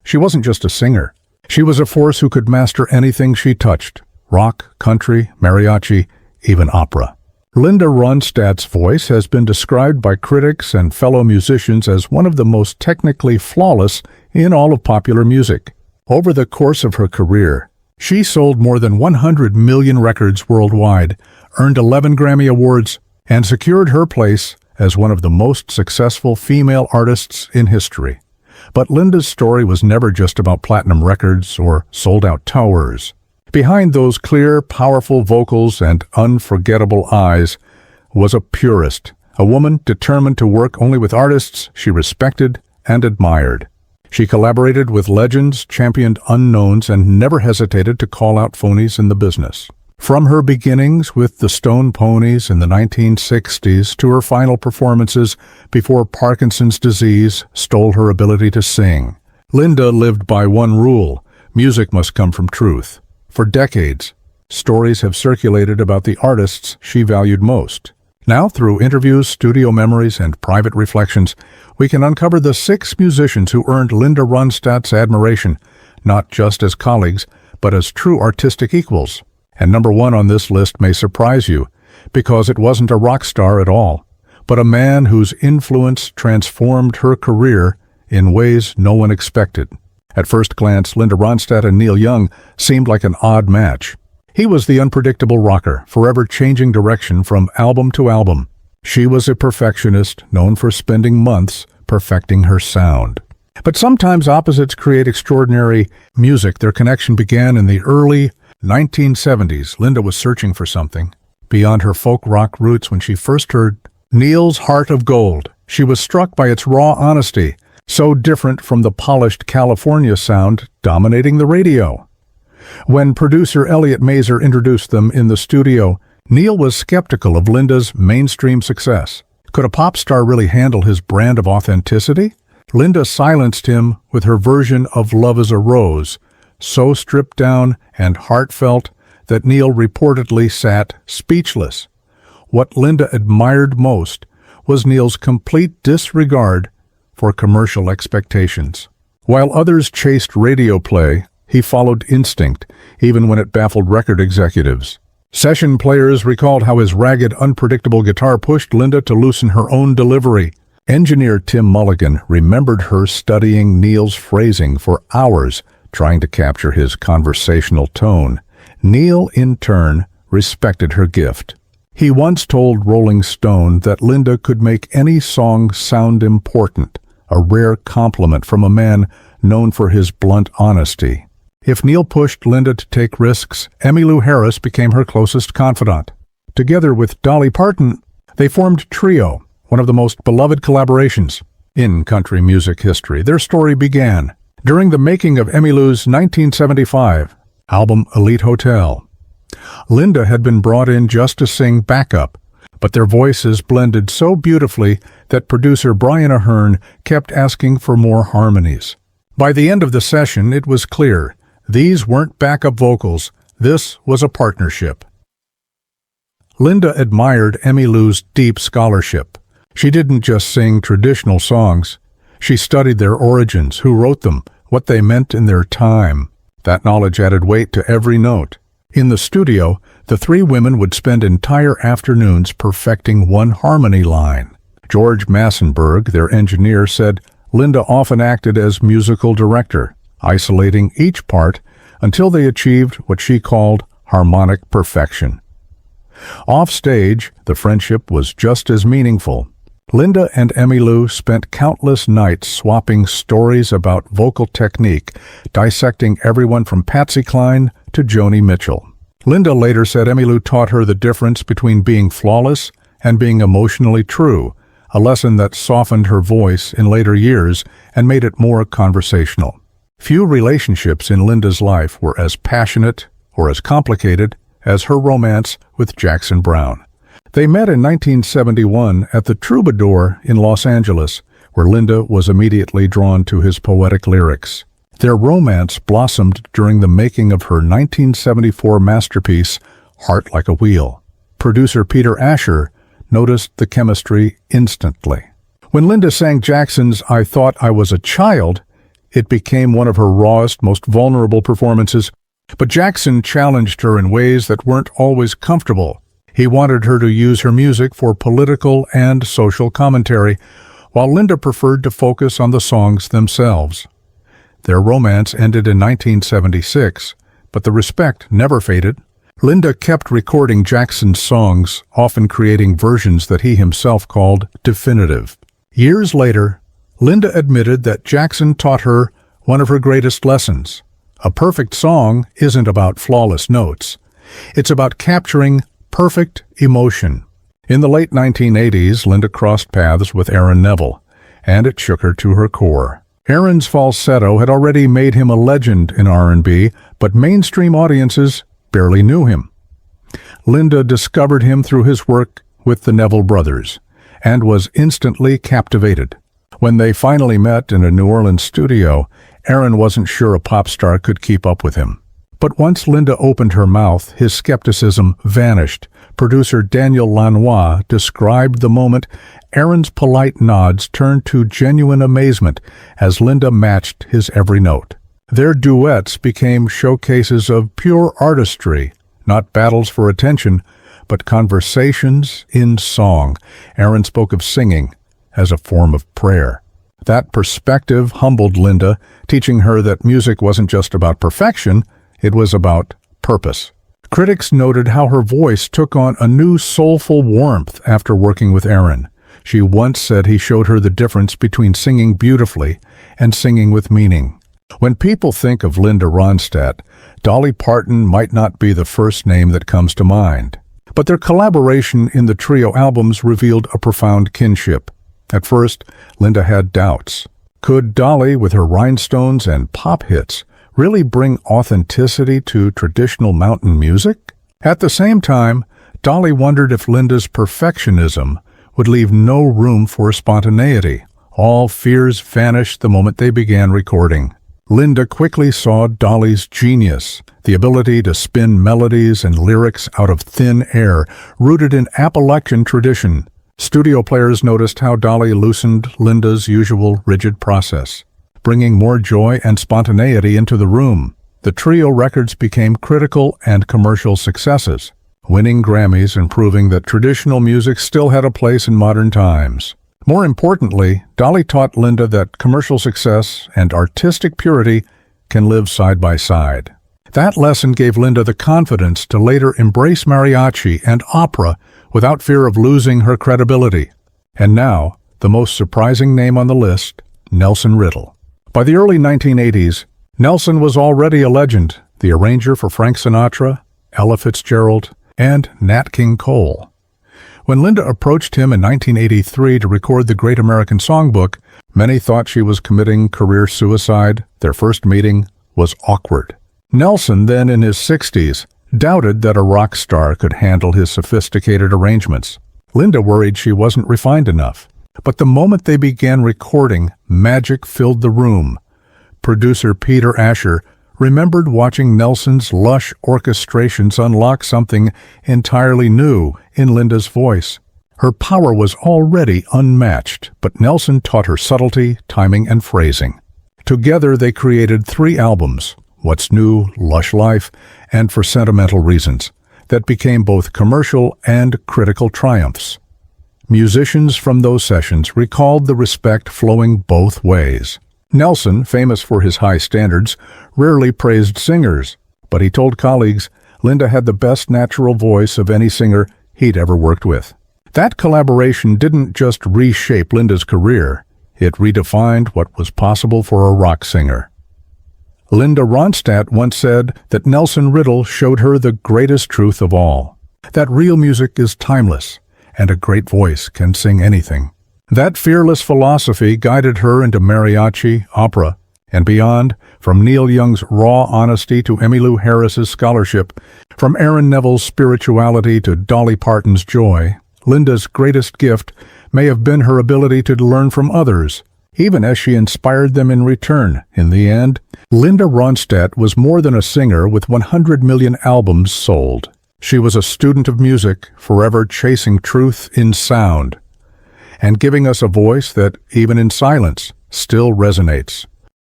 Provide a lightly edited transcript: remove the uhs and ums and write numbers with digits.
She wasn't just a singer. She was a force who could master anything she touched: rock, country, mariachi, even opera. Linda Ronstadt's voice has been described by critics and fellow musicians as one of the most technically flawless in all of popular music. Over the course of her career, she sold more than 100 million records worldwide, earned 11 Grammy Awards, and secured her place as one of the most successful female artists in history. But Linda's story was never just about platinum records or sold-out tours. Behind those clear, powerful vocals and unforgettable eyes was a purist, a woman determined to work only with artists she respected and admired. She collaborated with legends, championed unknowns, and never hesitated to call out phonies in the business. From her beginnings with the Stone Ponies in the 1960s to her final performances before Parkinson's disease stole her ability to sing, Linda lived by one rule: music must come from truth. For decades, stories have circulated about the artists she valued most. Now, through interviews, studio memories, and private reflections, we can uncover the 6 musicians who earned Linda Ronstadt's admiration, not just as colleagues, but as true artistic equals. And number 1 on this list may surprise you, because it wasn't a rock star at all, but a man whose influence transformed her career in ways no one expected. At first glance, Linda Ronstadt and Neil Young seemed like an odd match. He was the unpredictable rocker, forever changing direction from album to album. She was a perfectionist, known for spending months perfecting her sound. But sometimes opposites create extraordinary music. Their connection began in the early 1970s. Linda was searching for something beyond her folk rock roots when she first heard Neil's Heart of Gold. She was struck by its raw honesty, so different from the polished California sound dominating the radio. When producer Elliot Mazer introduced them in the studio, Neil was skeptical of Linda's mainstream success. Could a pop star really handle his brand of authenticity? Linda silenced him with her version of Love is a Rose, so stripped down and heartfelt that Neil reportedly sat speechless. What Linda admired most was Neil's complete disregard for commercial expectations. While others chased radio play, he followed instinct, even when it baffled record executives. Session players recalled how his ragged, unpredictable guitar pushed Linda to loosen her own delivery. Engineer Tim Mulligan remembered her studying Neil's phrasing for hours, trying to capture his conversational tone. Neil, in turn, respected her gift. He once told Rolling Stone that Linda could make any song sound important, a rare compliment from a man known for his blunt honesty. If Neil pushed Linda to take risks, Emmylou Harris became her closest confidant. Together with Dolly Parton, they formed Trio, one of the most beloved collaborations in country music history. Their story began during the making of Emmylou's 1975 album Elite Hotel. Linda had been brought in just to sing backup, but their voices blended so beautifully that producer Brian Ahern kept asking for more harmonies. By the end of the session, it was clear these weren't backup vocals, this was a partnership. Linda admired Emmylou's deep scholarship. She didn't just sing traditional songs. She studied their origins, who wrote them, what they meant in their time. That knowledge added weight to every note. In the studio, the 3 women would spend entire afternoons perfecting one harmony line. George Massenberg, their engineer, said Linda often acted as musical director, isolating each part until they achieved what she called harmonic perfection. Off-stage, the friendship was just as meaningful. Linda and Emmylou spent countless nights swapping stories about vocal technique, dissecting everyone from Patsy Cline to Joni Mitchell. Linda later said Emmylou taught her the difference between being flawless and being emotionally true, a lesson that softened her voice in later years and made it more conversational. Few relationships in Linda's life were as passionate or as complicated as her romance with Jackson Browne. They met in 1971 at the Troubadour in Los Angeles, where Linda was immediately drawn to his poetic lyrics. Their romance blossomed during the making of her 1974 masterpiece, Heart Like a Wheel. Producer Peter Asher noticed the chemistry instantly. When Linda sang Jackson's I Thought I Was a Child, It became one of her rawest, most vulnerable performances, but Jackson challenged her in ways that weren't always comfortable. He wanted her to use her music for political and social commentary, while Linda preferred to focus on the songs themselves. Their romance ended in 1976, but the respect never faded. Linda kept recording Jackson's songs, often creating versions that he himself called definitive. Years later, Linda admitted that Jackson taught her one of her greatest lessons. A perfect song isn't about flawless notes. It's about capturing perfect emotion. In the late 1980s, Linda crossed paths with Aaron Neville, and it shook her to her core. Aaron's falsetto had already made him a legend in R&B, but mainstream audiences barely knew him. Linda discovered him through his work with the Neville brothers, and was instantly captivated. When they finally met in a New Orleans studio, Aaron wasn't sure a pop star could keep up with him. But once Linda opened her mouth, his skepticism vanished. Producer Daniel Lanois described the moment. Aaron's polite nods turned to genuine amazement as Linda matched his every note. Their duets became showcases of pure artistry, not battles for attention, but conversations in song. Aaron spoke of singing as a form of prayer. That perspective humbled Linda, teaching her that music wasn't just about perfection, it was about purpose. Critics noted how her voice took on a new soulful warmth after working with Aaron. She once said he showed her the difference between singing beautifully and singing with meaning. When people think of Linda Ronstadt, Dolly Parton might not be the first name that comes to mind. But their collaboration in the trio albums revealed a profound kinship. At first, Linda had doubts. Could Dolly, with her rhinestones and pop hits, really bring authenticity to traditional mountain music? At the same time, Dolly wondered if Linda's perfectionism would leave no room for spontaneity. All fears vanished the moment they began recording. Linda quickly saw Dolly's genius, the ability to spin melodies and lyrics out of thin air, rooted in Appalachian tradition. Studio players noticed how Dolly loosened Linda's usual rigid process, bringing more joy and spontaneity into the room. The trio records became critical and commercial successes, winning Grammys and proving that traditional music still had a place in modern times. More importantly, Dolly taught Linda that commercial success and artistic purity can live side by side. That lesson gave Linda the confidence to later embrace mariachi and opera without fear of losing her credibility. And now, the most surprising name on the list, Nelson Riddle. By the early 1980s, Nelson was already a legend, the arranger for Frank Sinatra, Ella Fitzgerald, and Nat King Cole. When Linda approached him in 1983 to record the Great American Songbook, many thought she was committing career suicide. Their first meeting was awkward. Nelson, then in his 60s, doubted that a rock star could handle his sophisticated arrangements. Linda worried she wasn't refined enough. But the moment they began recording, magic filled the room. Producer Peter Asher remembered watching Nelson's lush orchestrations unlock something entirely new in Linda's voice. Her power was already unmatched, but Nelson taught her subtlety, timing, and phrasing. Together they created 3 albums, What's New, Lush Life, and For Sentimental Reasons, that became both commercial and critical triumphs. Musicians from those sessions recalled the respect flowing both ways. Nelson, famous for his high standards, rarely praised singers, but he told colleagues Linda had the best natural voice of any singer he'd ever worked with. That collaboration didn't just reshape Linda's career, it redefined what was possible for a rock singer. Linda Ronstadt once said that Nelson Riddle showed her the greatest truth of all, that real music is timeless, and a great voice can sing anything. That fearless philosophy guided her into mariachi, opera, and beyond, from Neil Young's raw honesty to Emmylou Harris's scholarship, from Aaron Neville's spirituality to Dolly Parton's joy. Linda's greatest gift may have been her ability to learn from others, even as she inspired them in return. In the end, Linda Ronstadt was more than a singer with 100 million albums sold. She was a student of music, forever chasing truth in sound, and giving us a voice that, even in silence, still resonates.